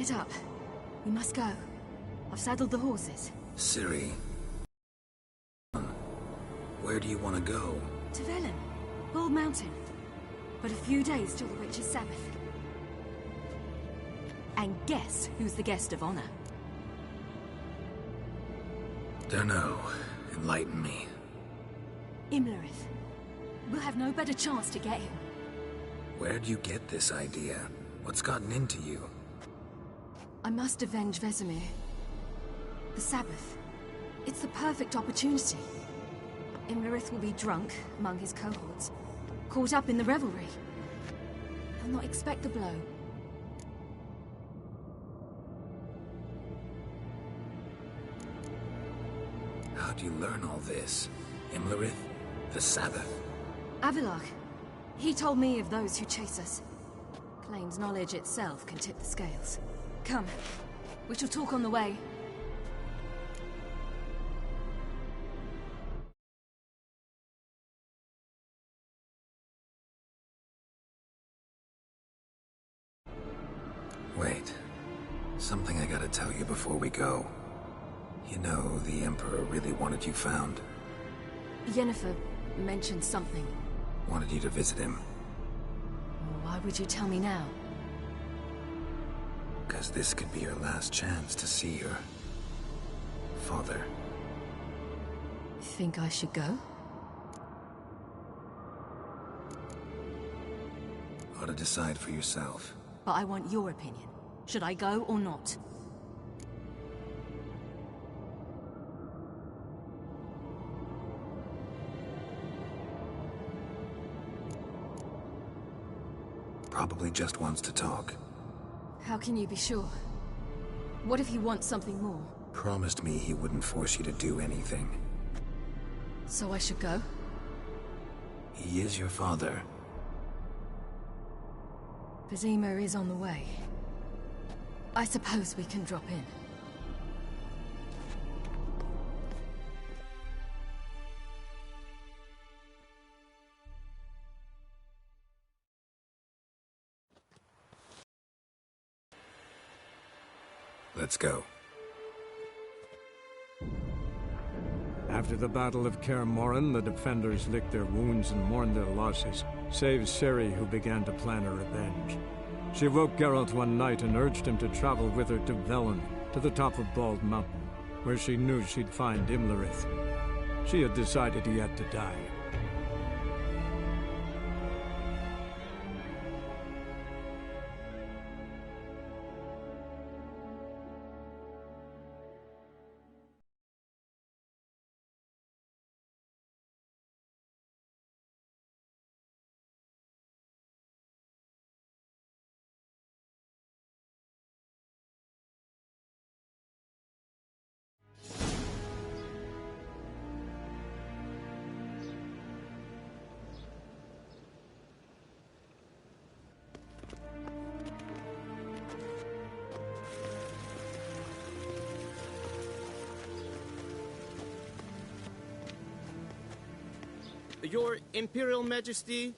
Get up. We must go. I've saddled the horses. Ciri. Where do you want to go? To Velen. Bald Mountain. But a few days till the Witch's Sabbath. And guess who's the guest of honor? Dunno. Enlighten me. Imlerith. We'll have no better chance to get him. Where'd you get this idea? What's gotten into you? I must avenge Vesemir. The Sabbath. It's the perfect opportunity. Imlerith will be drunk among his cohorts, caught up in the revelry. He'll not expect the blow. How'd you learn all this? Imlerith? The Sabbath? Avilark. He told me of those who chase us. Claims knowledge itself can tip the scales. Come. We shall talk on the way. Wait. Something I gotta tell you before we go. You know, the Emperor really wanted you found. Yennefer mentioned something. Wanted you to visit him. Why would you tell me now? Because this could be your last chance to see your father. Think I should go? Ought to decide for yourself. But I want your opinion. Should I go or not? Probably just wants to talk. How can you be sure? What if he wants something more? Promised me he wouldn't force you to do anything. So I should go? He is your father. Vesemir is on the way. I suppose we can drop in. Let's go. After the Battle of Kaer Morhen, the defenders licked their wounds and mourned their losses, save Ciri, who began to plan her revenge. She woke Geralt one night and urged him to travel with her to Velen, to the top of Bald Mountain, where she knew she'd find Imlerith. She had decided he had to die. Your Imperial Majesty,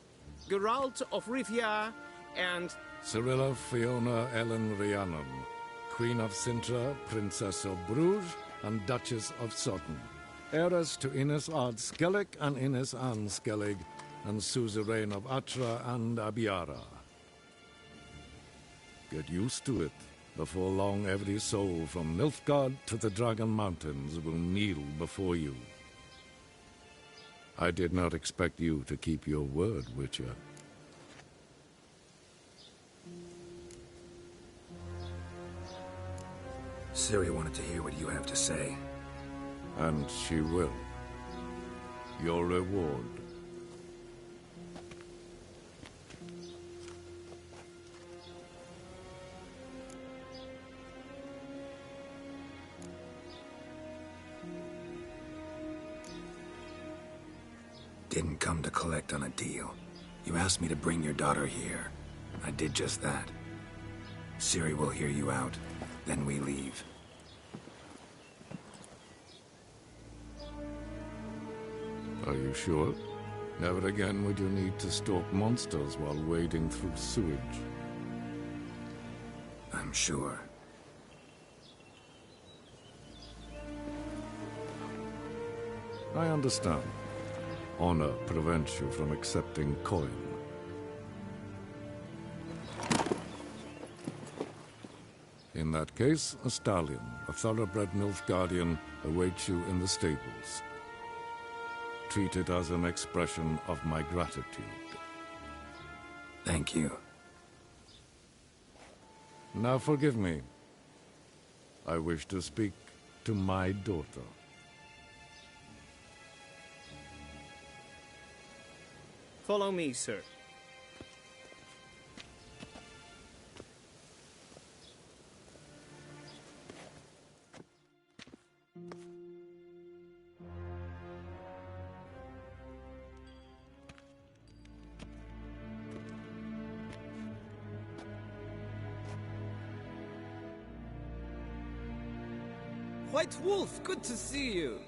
Geralt of Rivia, and... Cirilla Fiona Ellen Rhiannon, Queen of Sintra, Princess of Bruges, and Duchess of Sutton. Heiress to Innis Ard Skellig and Innis Ann Skellig, and suzerain of Atra and Abiara. Get used to it. Before long, every soul from Nilfgaard to the Dragon Mountains will kneel before you. I did not expect you to keep your word, Witcher. Ciri wanted to hear what you have to say. And she will. Your reward. Didn't come to collect on a deal. You asked me to bring your daughter here. I did just that. Ciri will hear you out, then we leave. Are you sure? Never again would you need to stalk monsters while wading through sewage. I'm sure. I understand. Honor prevents you from accepting coin. In that case, a stallion, a thoroughbred Nilfgaardian, awaits you in the stables. Treat it as an expression of my gratitude. Thank you. Now forgive me. I wish to speak to my daughter. Follow me, sir. White Wolf, good to see you.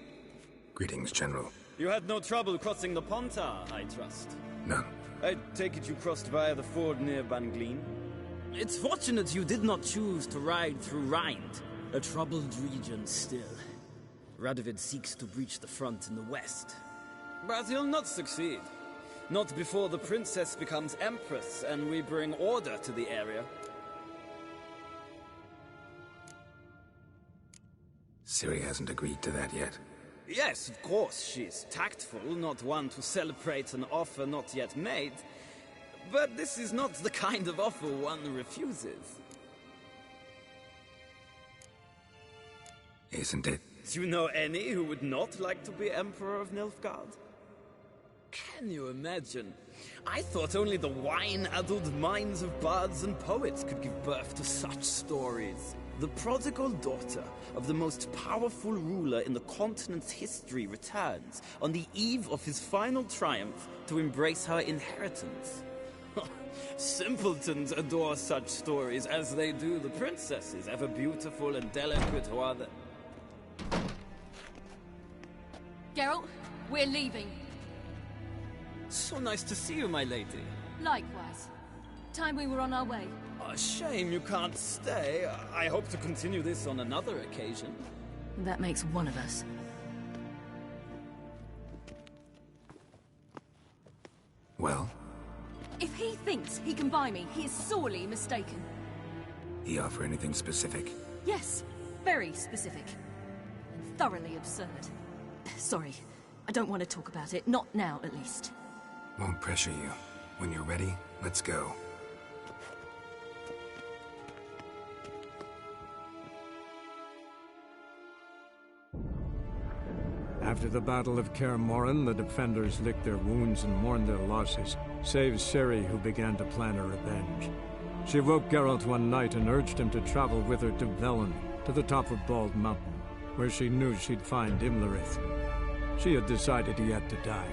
Greetings, General. You had no trouble crossing the Pontar, I trust. None. I take it you crossed via the ford near Bangleen? It's fortunate you did not choose to ride through Rind, a troubled region still. Radovid seeks to breach the front in the west. But he'll not succeed. Not before the princess becomes empress and we bring order to the area. Ciri hasn't agreed to that yet. Yes, of course, she's tactful, not one to celebrate an offer not yet made. But this is not the kind of offer one refuses. Isn't it? Do you know any who would not like to be Emperor of Nilfgaard? Can you imagine? I thought only the wine-addled minds of bards and poets could give birth to such stories. The prodigal daughter of the most powerful ruler in the continent's history returns on the eve of his final triumph to embrace her inheritance. Simpletons adore such stories as they do the princesses, ever beautiful and delicate who are the... Geralt, we're leaving. So nice to see you, my lady. Likewise. Time we were on our way. A shame you can't stay. I hope to continue this on another occasion. That makes one of us. Well? If he thinks he can buy me, he is sorely mistaken. He offer anything specific? Yes, very specific. And thoroughly absurd. Sorry, I don't want to talk about it. Not now, at least. Won't pressure you. When you're ready, let's go. After the Battle of Kaer Morhen, the defenders licked their wounds and mourned their losses, save Ciri, who began to plan her revenge. She woke Geralt one night and urged him to travel with her to Velen, to the top of Bald Mountain, where she knew she'd find Imlerith. She had decided he had to die.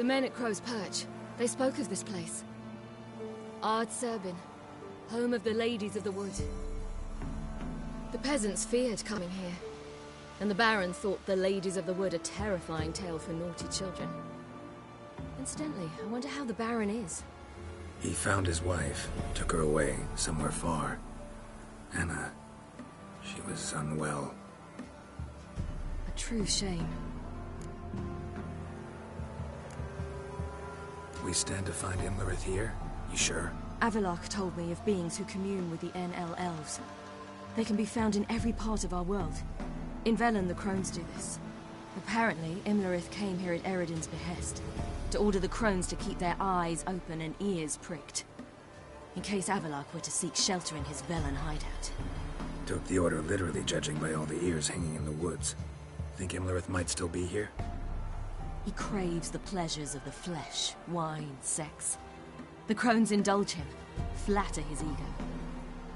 The men at Crow's Perch, they spoke of this place. Ard Serbin, home of the Ladies of the Wood. The peasants feared coming here, and the Baron thought the Ladies of the Wood a terrifying tale for naughty children. Incidentally, I wonder how the Baron is. He found his wife, took her away, somewhere far. Anna, she was unwell. A true shame. We stand to find Imlerith here? You sure? Avalok told me of beings who commune with the NL elves. They can be found in every part of our world. In Velen, the crones do this. Apparently, Imlerith came here at Eredin's behest, to order the crones to keep their eyes open and ears pricked, in case Avalok were to seek shelter in his Velen hideout. Took the order literally, judging by all the ears hanging in the woods. Think Imlerith might still be here? He craves the pleasures of the flesh, wine, sex. The crones indulge him, flatter his ego.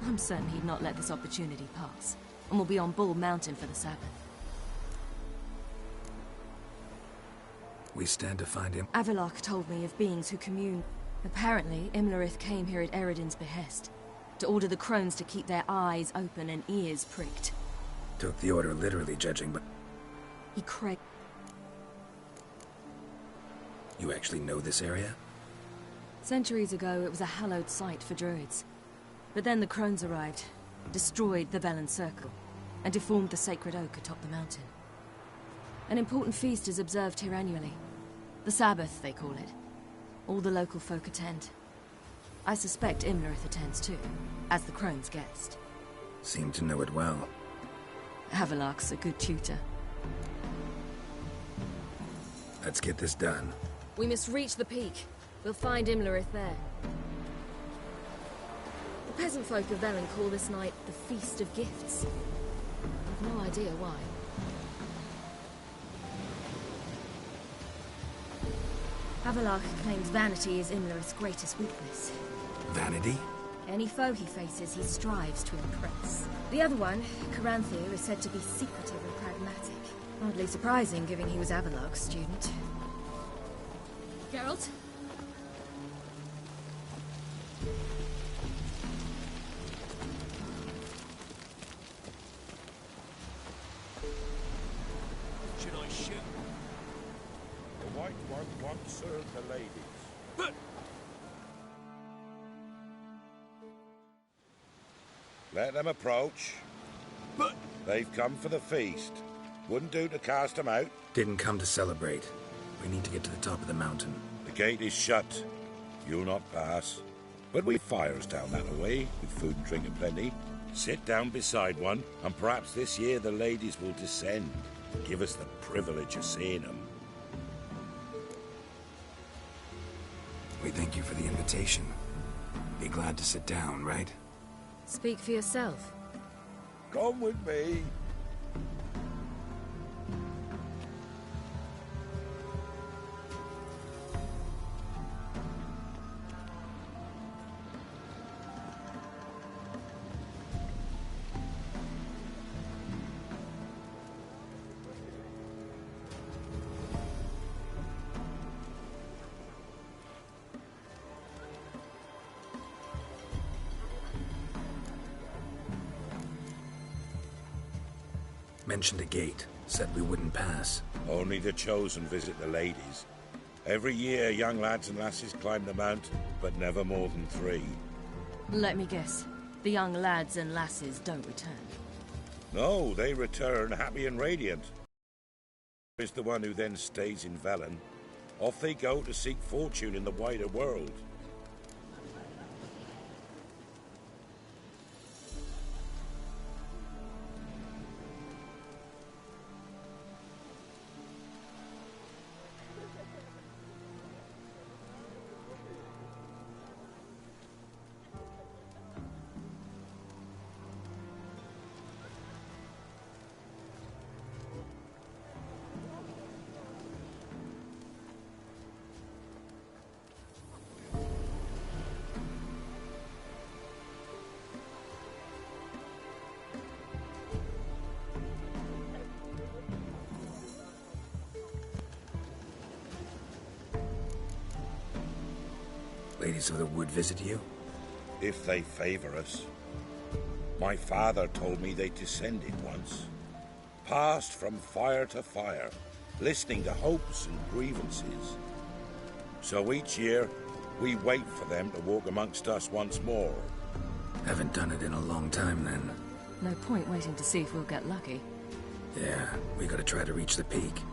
I'm certain he'd not let this opportunity pass, and will be on Bull Mountain for the Sabbath. We stand to find him. Avalok told me of beings who commune. Apparently, Imlerith came here at Eredin's behest, to order the crones to keep their eyes open and ears pricked. Took the order literally, judging by... He craved... You actually know this area? Centuries ago, it was a hallowed site for druids. But then the crones arrived, destroyed the Velen Circle, and deformed the sacred oak atop the mountain. An important feast is observed here annually. The Sabbath, they call it. All the local folk attend. I suspect Imlerith attends too, as the crone's guest. Seem to know it well. Avalok's a good tutor. Let's get this done. We must reach the peak. We'll find Imlerith there. The peasant folk of Velen call this night the Feast of Gifts. I've no idea why. Avalok claims vanity is Imlerith's greatest weakness. Vanity? Any foe he faces, he strives to impress. The other one, Caranthir, is said to be secretive and pragmatic. Hardly surprising, given he was Avalok's student. Geralt? Should I shoot? The White One won't serve the ladies. Let them approach. But... They've come for the feast. Wouldn't do to cast them out. Didn't come to celebrate. We need to get to the top of the mountain. The gate is shut. You'll not pass. But we've fires down that way, with food and drink aplenty. Sit down beside one, and perhaps this year the ladies will descend. Give us the privilege of seeing them. We thank you for the invitation. Be glad to sit down, right? Speak for yourself. Come with me. Mentioned a gate. Said we wouldn't pass. Only the chosen visit the ladies. Every year, young lads and lasses climb the mount, but never more than 3. Let me guess. The young lads and lasses don't return. No, they return happy and radiant. Is the one who then stays in Velen. Off they go to seek fortune in the wider world. ladies of the wood visit you? If they favor us. My father told me they descended once, passed from fire to fire, listening to hopes and grievances. So each year, we wait for them to walk amongst us once more. Haven't done it in a long time, then. No point waiting to see if we'll get lucky. Yeah, we gotta try to reach the peak.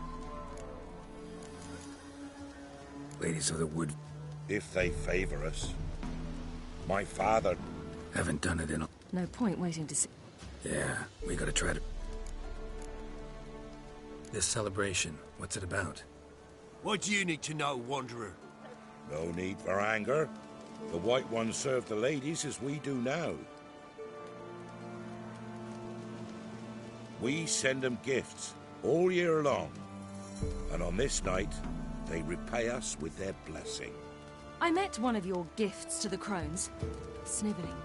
Ladies of the wood... If they favor us. My father... Haven't done it in a... No point waiting to see... Yeah, we gotta try to... This celebration, what's it about? What do you need to know, Wanderer? No need for anger. The White Ones serve the ladies as we do now. We send them gifts all year long. And on this night, they repay us with their blessing. I met one of your gifts to the crones. Snivelling,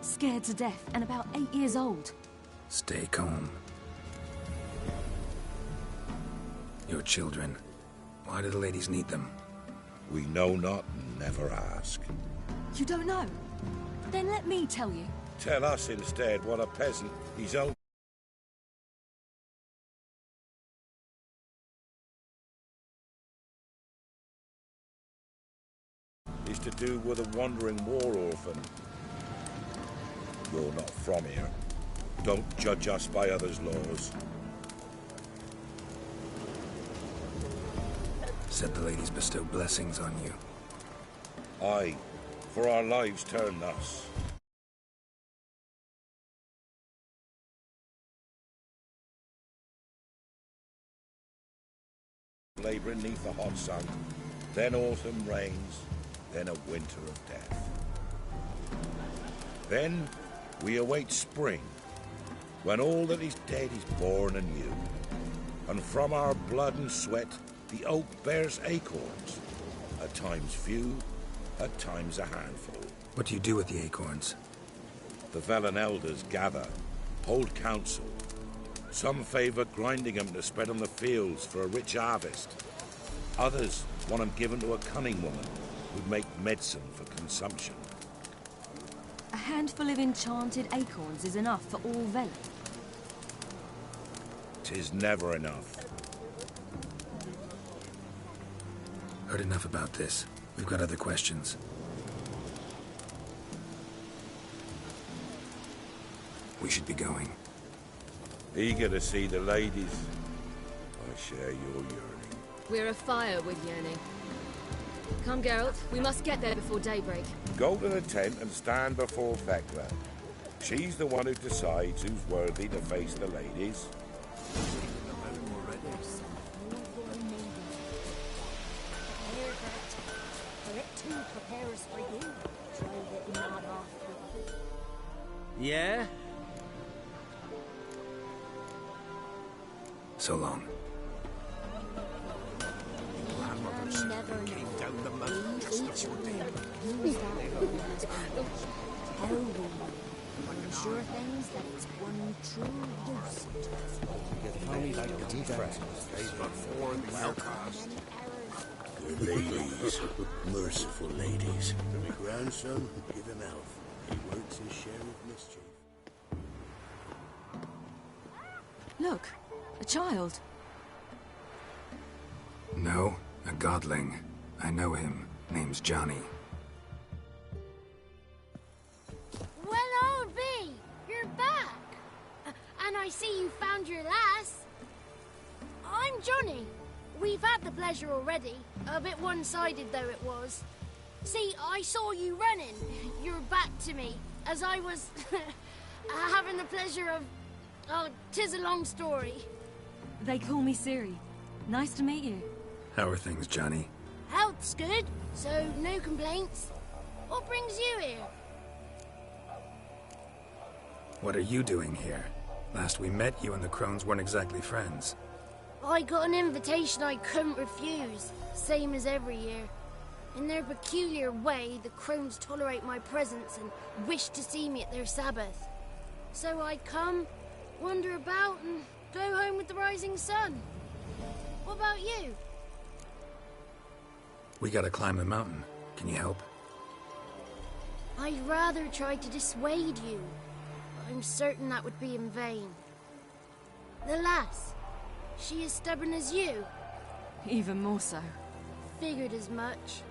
scared to death, and about 8 years old. Stay calm. Your children. Why do the ladies need them? We know not and never ask. You don't know? Then let me tell you. Tell us instead what a peasant his own... is to do with a wandering war orphan. You're not from here. Don't judge us by others' laws. Said the ladies bestow blessings on you. Aye, for our lives turn thus. Labouring neath the hot sun, then autumn rains, then a winter of death. Then we await spring, when all that is dead is born anew. And from our blood and sweat, the oak bears acorns, at times few, at times a handful. What do you do with the acorns? The Velen elders gather, hold council. Some favour grinding them to spread on the fields for a rich harvest. Others want them given to a cunning woman who'd make medicine for consumption. A handful of enchanted acorns is enough for all Velen. 'Tis never enough. Heard enough about this. We've got other questions. We should be going. Eager to see the ladies. I share your yearning. We're afire with yearning. Come, Geralt. We must get there before daybreak. Go to the tent and stand before Thekla. She's the one who decides who's worthy to face the ladies. Yeah? So long. Came down the mountain just as you did. Sure things that it's one true use. Good ladies, merciful ladies. To my grandson, give him elf. He works his share of mischief. Look, a child. No, a godling. I know him. Name's Johnny. Well, old B, you're back. And I see you found your lass. I'm Johnny. We've had the pleasure already. A bit one-sided though it was. See, I saw you running. Your back to me, as I was having the pleasure of... Oh, 'tis a long story. They call me Ciri. Nice to meet you. How are things, Johnny? Health's good, so no complaints. What brings you here? What are you doing here? Last we met, you and the crones weren't exactly friends. I got an invitation I couldn't refuse, same as every year. In their peculiar way, the crones tolerate my presence and wish to see me at their Sabbath. So I come, wander about, and go home with the rising sun. What about you? We gotta climb the mountain. Can you help? I'd rather try to dissuade you. I'm certain that would be in vain. The lass, she as stubborn as you? Even more so. Figured as much.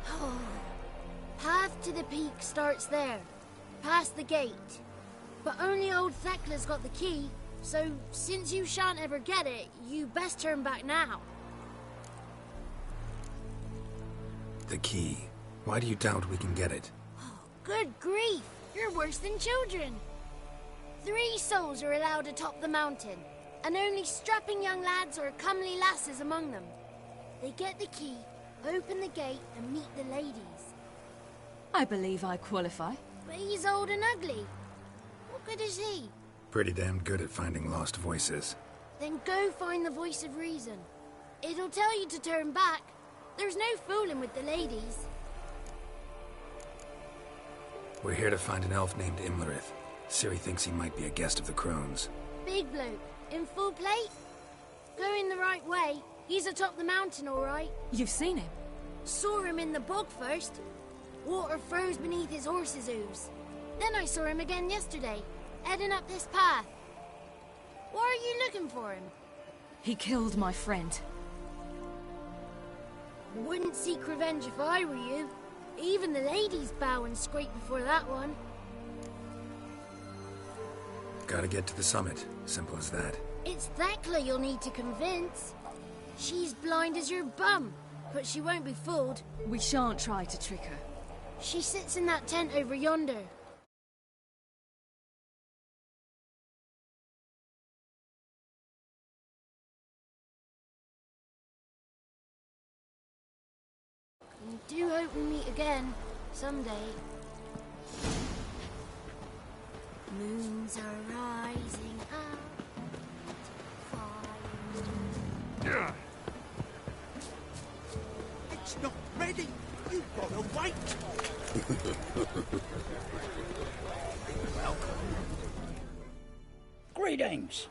Oh. Path to the peak starts there, past the gate. But only old Thekla's got the key, so since you shan't ever get it, you best turn back now. The key. Why do you doubt we can get it? Good grief, you're worse than children. 3 souls are allowed atop the mountain, and only strapping young lads or comely lasses among them. They get the key, open the gate, and meet the ladies. I believe I qualify. But he's old and ugly. What good is he? Pretty damn good at finding lost voices. Then go find the voice of reason. It'll tell you to turn back. There's no fooling with the ladies. We're here to find an elf named Imlerith. Ciri thinks he might be a guest of the Crones. Big bloke, in full plate? Going the right way. He's atop the mountain, all right. You've seen him? Saw him in the bog first. Water froze beneath his horse's hooves. Then I saw him again yesterday, heading up this path. Why are you looking for him? He killed my friend. Wouldn't seek revenge if I were you. Even the ladies bow and scrape before that one. Gotta get to the summit. Simple as that. It's Thekla you'll need to convince. She's blind as your bum, but she won't be fooled. We shan't try to trick her. She sits in that tent over yonder. I do hope we meet again, someday. Moons are rising up. Yeah. It's not ready. You've got to wait. Welcome. Greetings.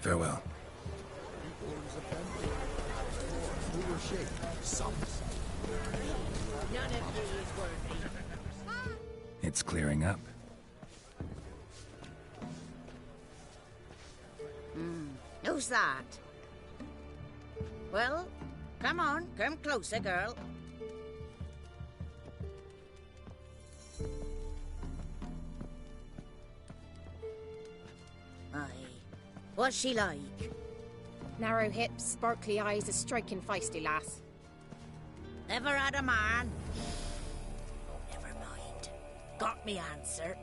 Farewell. It's clearing up. Who's that? Well, come on, come closer, girl. Aye. What's she like? Narrow hips, sparkly eyes, a striking feisty lass. Never had a man? Oh, never mind. Got me answer.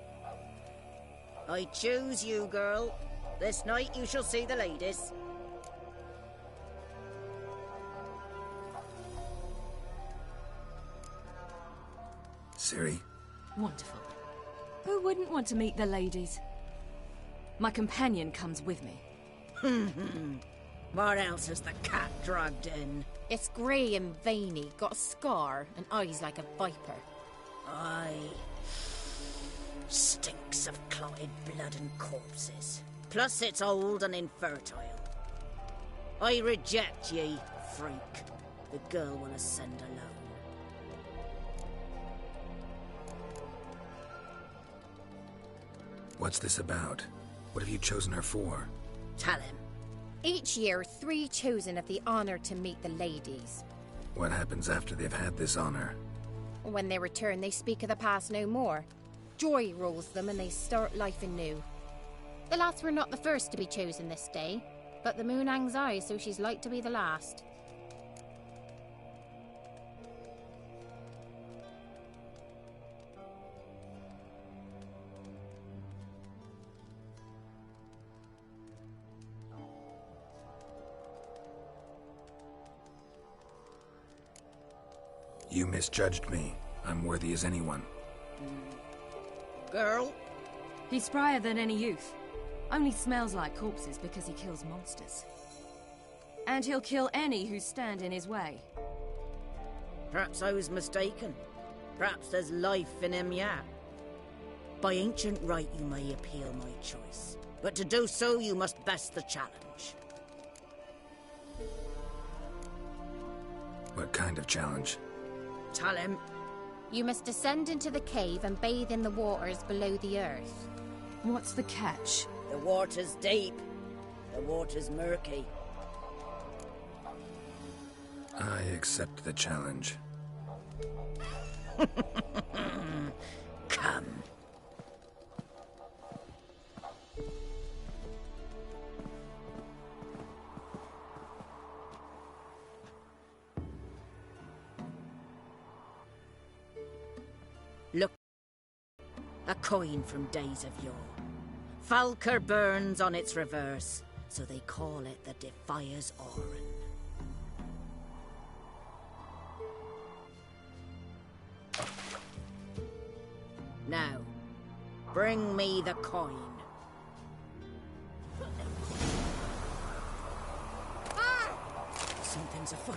I choose you, girl. This night you shall see the ladies. Ciri? Wonderful. Who wouldn't want to meet the ladies? My companion comes with me. What else is the cat dragged in? It's grey and veiny, got a scar, and eyes like a viper. Aye. Stinks of clotted blood and corpses. Plus it's old and infertile. I reject ye, freak. The girl will ascend alone. What's this about? What have you chosen her for? Tell him. Each year, 3 chosen have the honour to meet the ladies. What happens after they've had this honor? When they return, they speak of the past no more. Joy rules them and they start life anew. The lass were not the first to be chosen this day, but the moon hangs high, so she's like to be the last. You misjudged me. I'm worthy as anyone. Girl? He's sprier than any youth. Only smells like corpses because he kills monsters. And he'll kill any who stand in his way. Perhaps I was mistaken. Perhaps there's life in him yet. By ancient right you may appeal my choice. But to do so, you must best the challenge. What kind of challenge? Tell him. You must descend into the cave and bathe in the waters below the earth. What's the catch? The water's deep. The water's murky. I accept the challenge. Come. Look. A coin from days of yore. Falker burns on its reverse, so they call it the Defier's Oran. Now, bring me the coin. Something's afoot.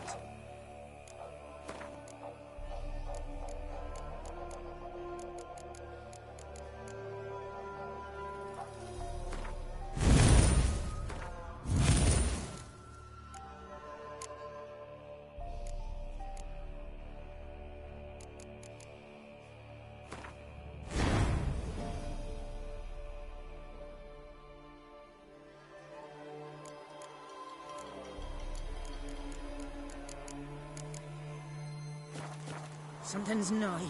Something's nigh.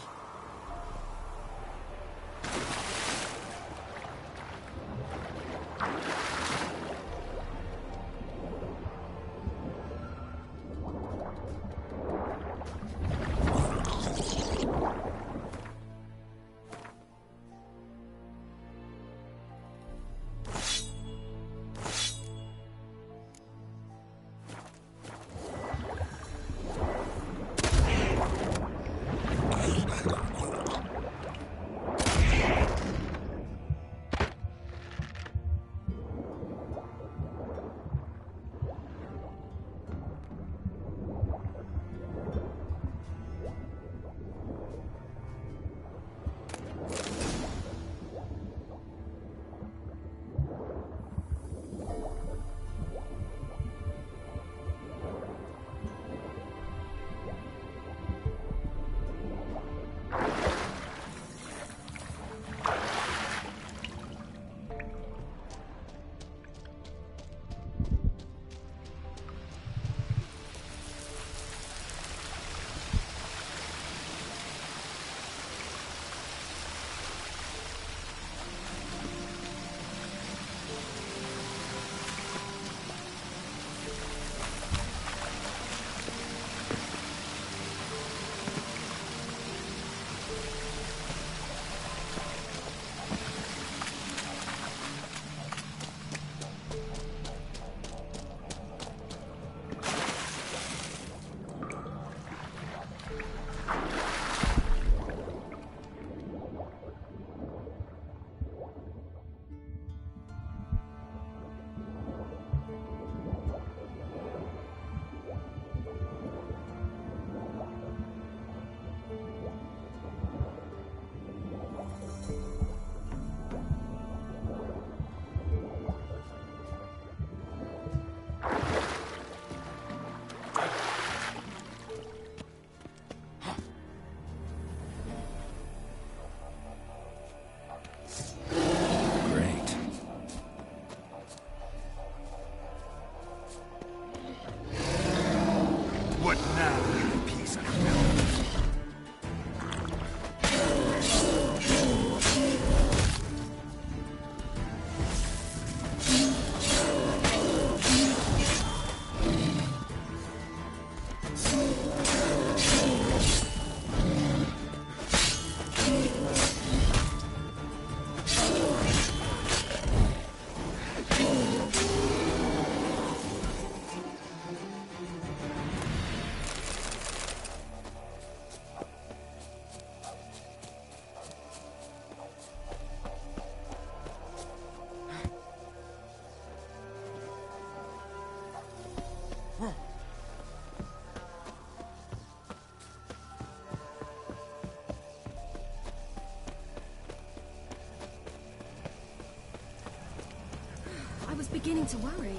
was beginning to worry.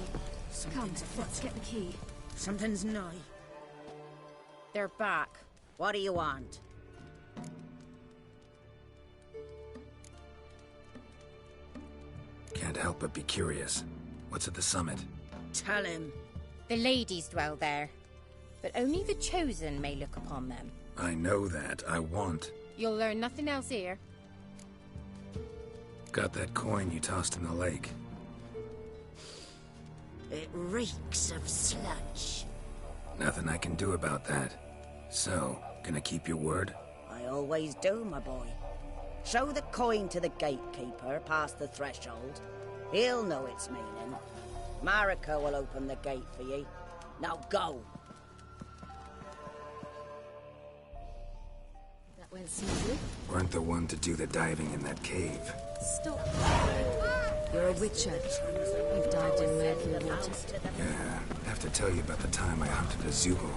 Come, let's get the key. Something's nigh. They're back. What do you want? Can't help but be curious. What's at the summit? Tell him. The ladies dwell there, but only the chosen may look upon them. I know that. I want. You'll learn nothing else here. Got that coin you tossed in the lake. It reeks of sludge. Nothing I can do about that. So, gonna keep your word? I always do, my boy. Show the coin to the gatekeeper past the threshold. He'll know its meaning. Marika will open the gate for ye. Now go. That went smoothly. Weren't the one to do the diving in that cave. Stop. You're a witcher. You've dived in murky waters. Yeah, I have to tell you about the time I hunted a Zoogle.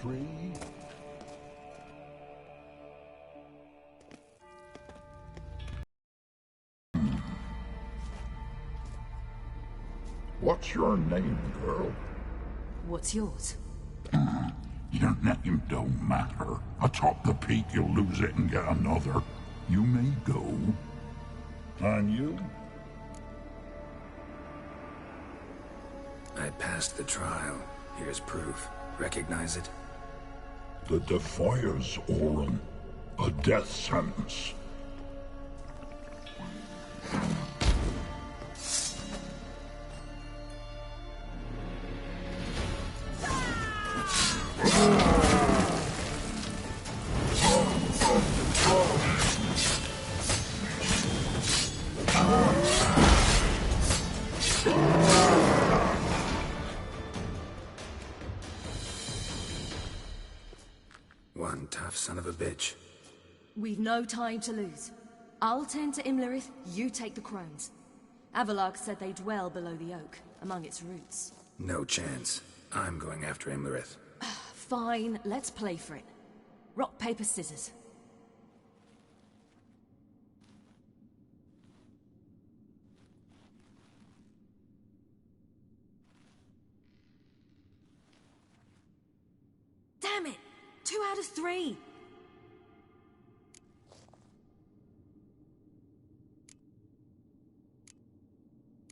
Three. What's your name, girl? What's yours? Your name don't matter. Atop the peak, you'll lose it and get another. You may go. And you? I passed the trial. Here's proof. Recognize it? The Defier's Orin. A death sentence. One tough son of a bitch. We've no time to lose. I'll tend to Imlerith, you take the crones. Avalark said they dwell below the oak, among its roots. No chance. I'm going after Imlerith. Fine, let's play for it. Rock, paper, scissors. Damn it! 2 out of 3!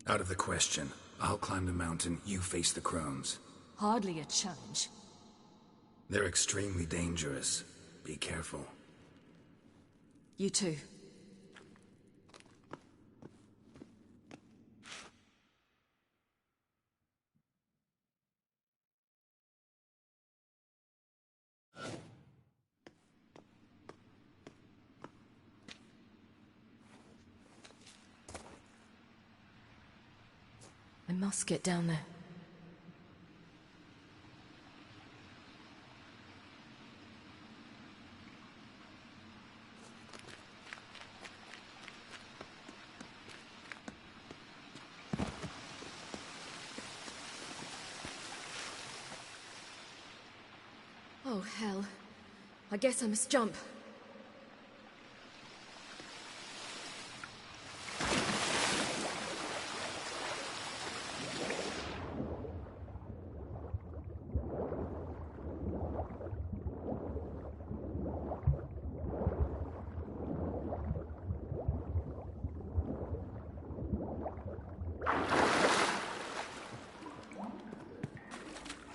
Out of the question. I'll climb the mountain, you face the crones. Hardly a challenge. They're extremely dangerous. Be careful. You too. I must get down there. Oh, hell. I guess I must jump.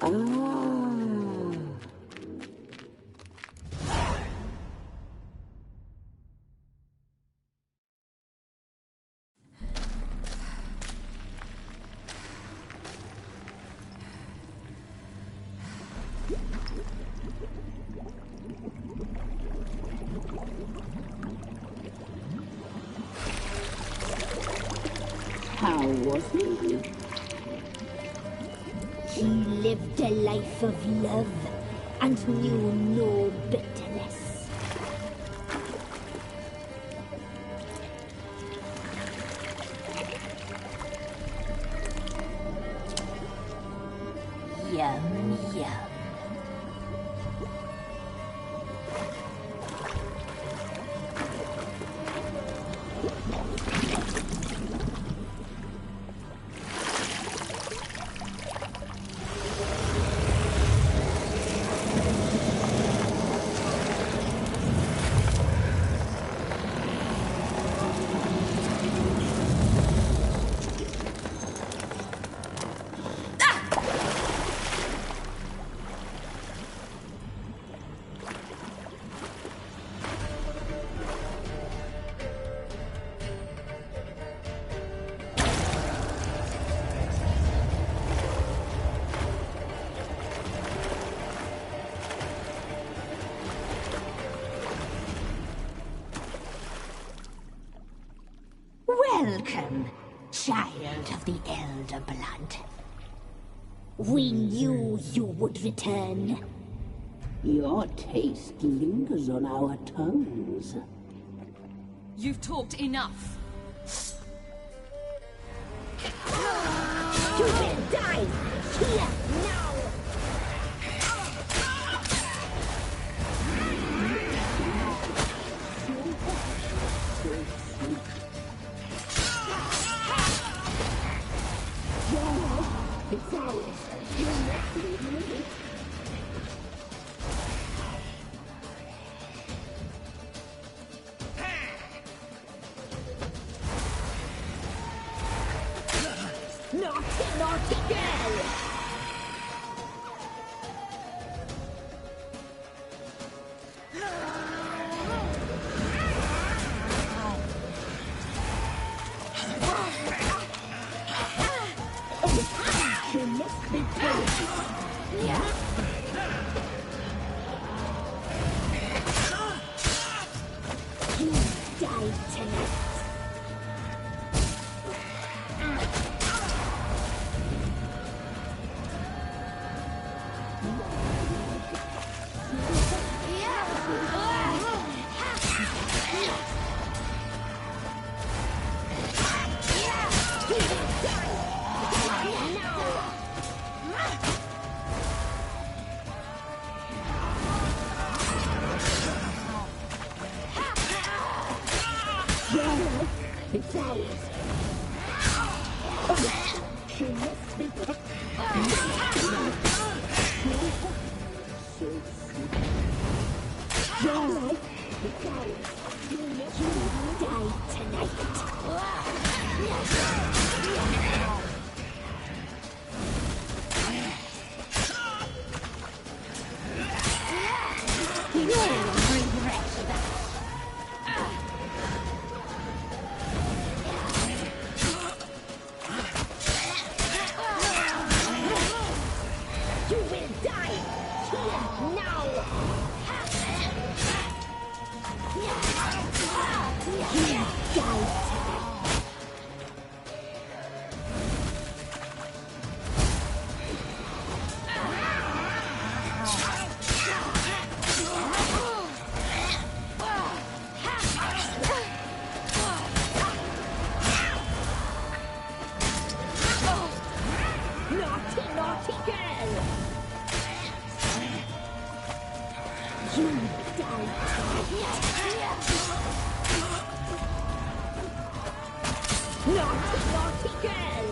How was he? He lived a life of love and knew no bitterness. Yum, yum. Welcome, child of the Elder Blood. We knew you would return. Your taste lingers on our tongues. You've talked enough. You will die here now! It's ours. You're not leaving it. Naughty, naughty girl! She must be punished. Yeah. You die tonight. It's ours. She must be your life. It's ours. You die tonight. You'll regret that. You will die here now! You die today! Naughty, naughty girl! You die tonight! Naughty, naughty girl!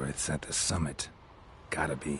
Immlerith's at the summit. Gotta be.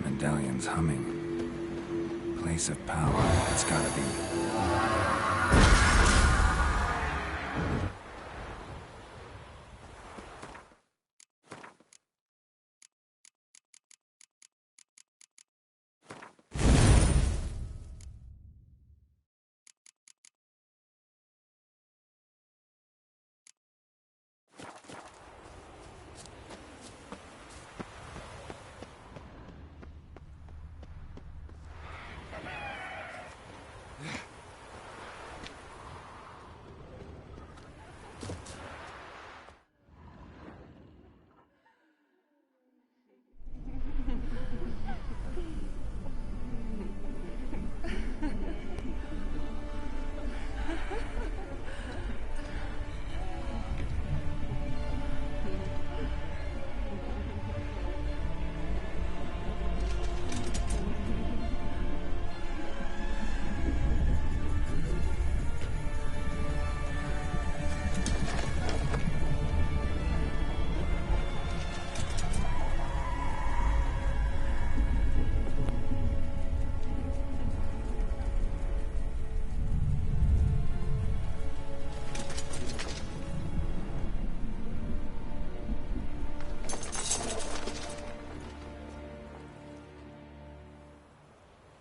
Medallion's humming. Place of power. It's gotta be.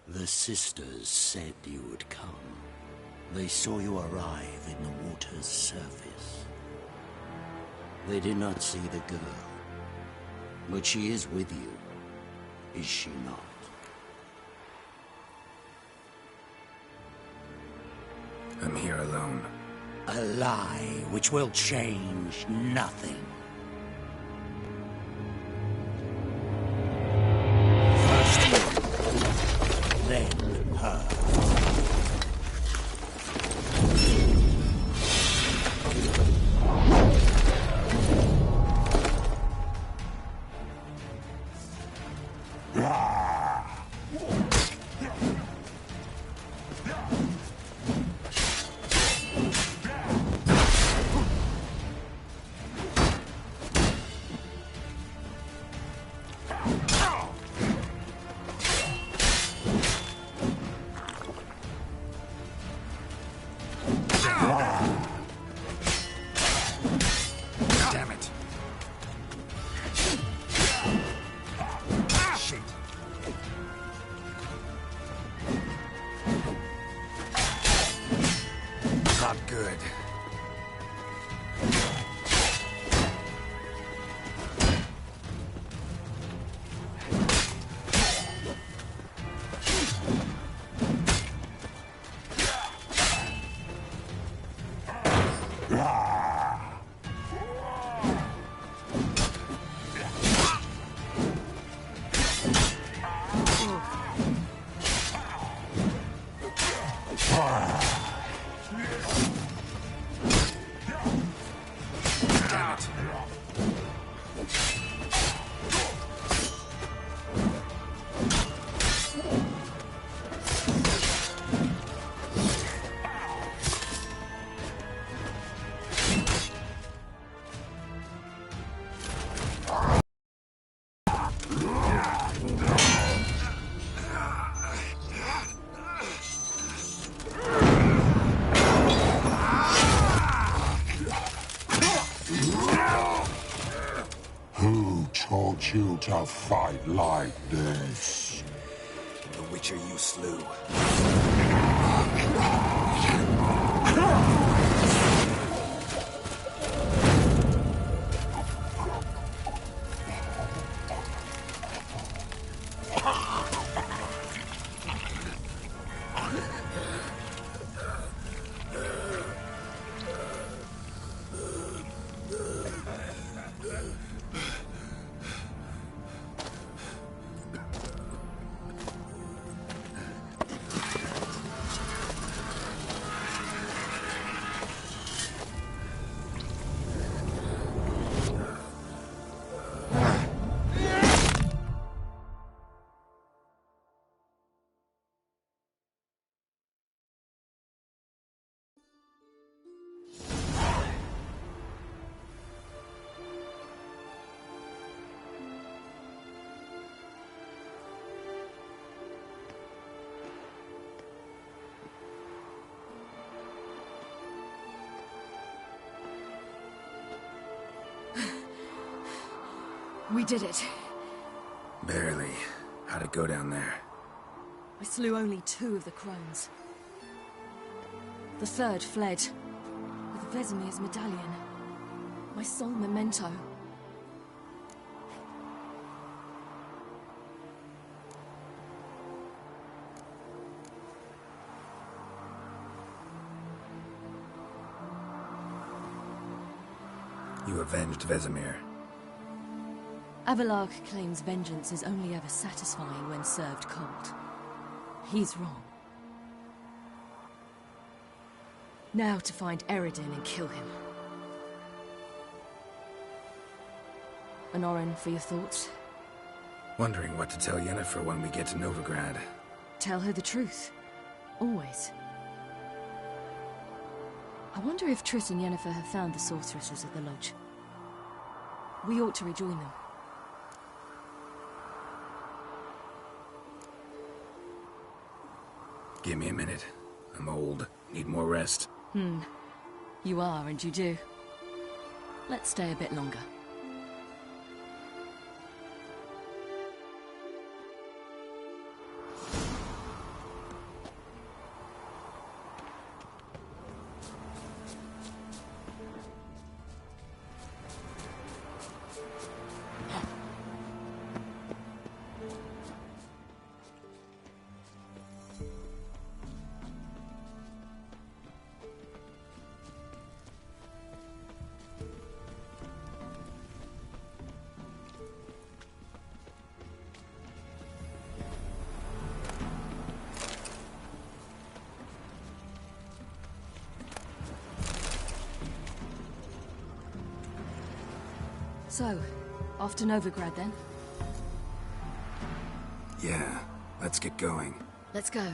The sisters said you would come. They saw you arrive in the water's surface. They did not see the girl. But she is with you, is she not? I'm here alone. A lie which will change nothing. First you, then her. not. Who taught you to fight like this? The Witcher you slew. We did it. Barely. How'd it go down there? I slew only 2 of the crones. The third fled with Vesemir's medallion. My sole memento. You avenged Vesemir. Avalark claims vengeance is only ever satisfying when served cold. He's wrong. Now to find Eredin and kill him. Honorin, for your thoughts? Wondering what to tell Yennefer when we get to Novigrad. Tell her the truth. Always. I wonder if Triss and Yennefer have found the sorceresses at the lodge. We ought to rejoin them. Give me a minute. I'm old. Need more rest. You are, and you do. Let's stay a bit longer. So, off to Novigrad then? Yeah, let's get going. Let's go.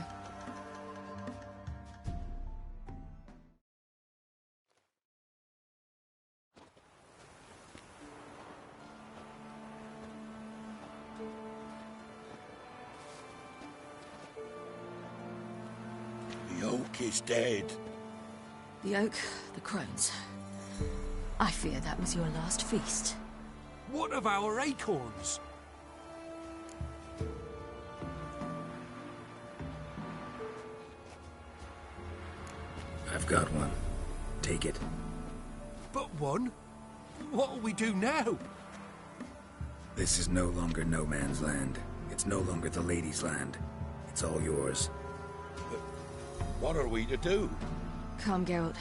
The oak is dead. The oak, the crones. I fear that was your last feast. What of our acorns? I've got one. Take it. But one? What'll we do now? This is no longer no man's land. It's no longer the lady's land. It's all yours. But what are we to do? Come, Geralt.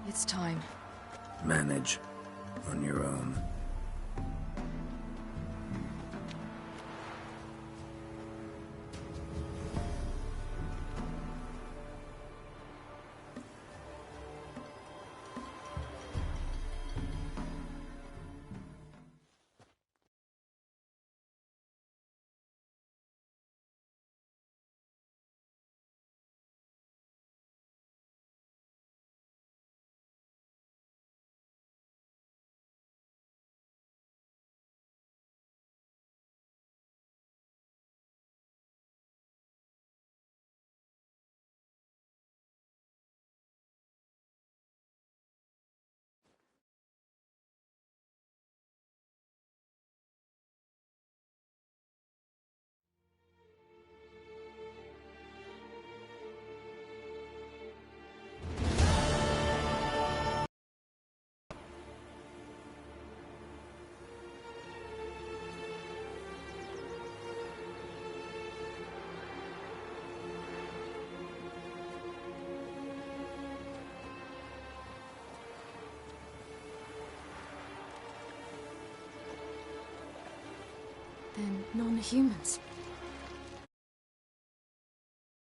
It's time. Manage. On your own. They're non-humans.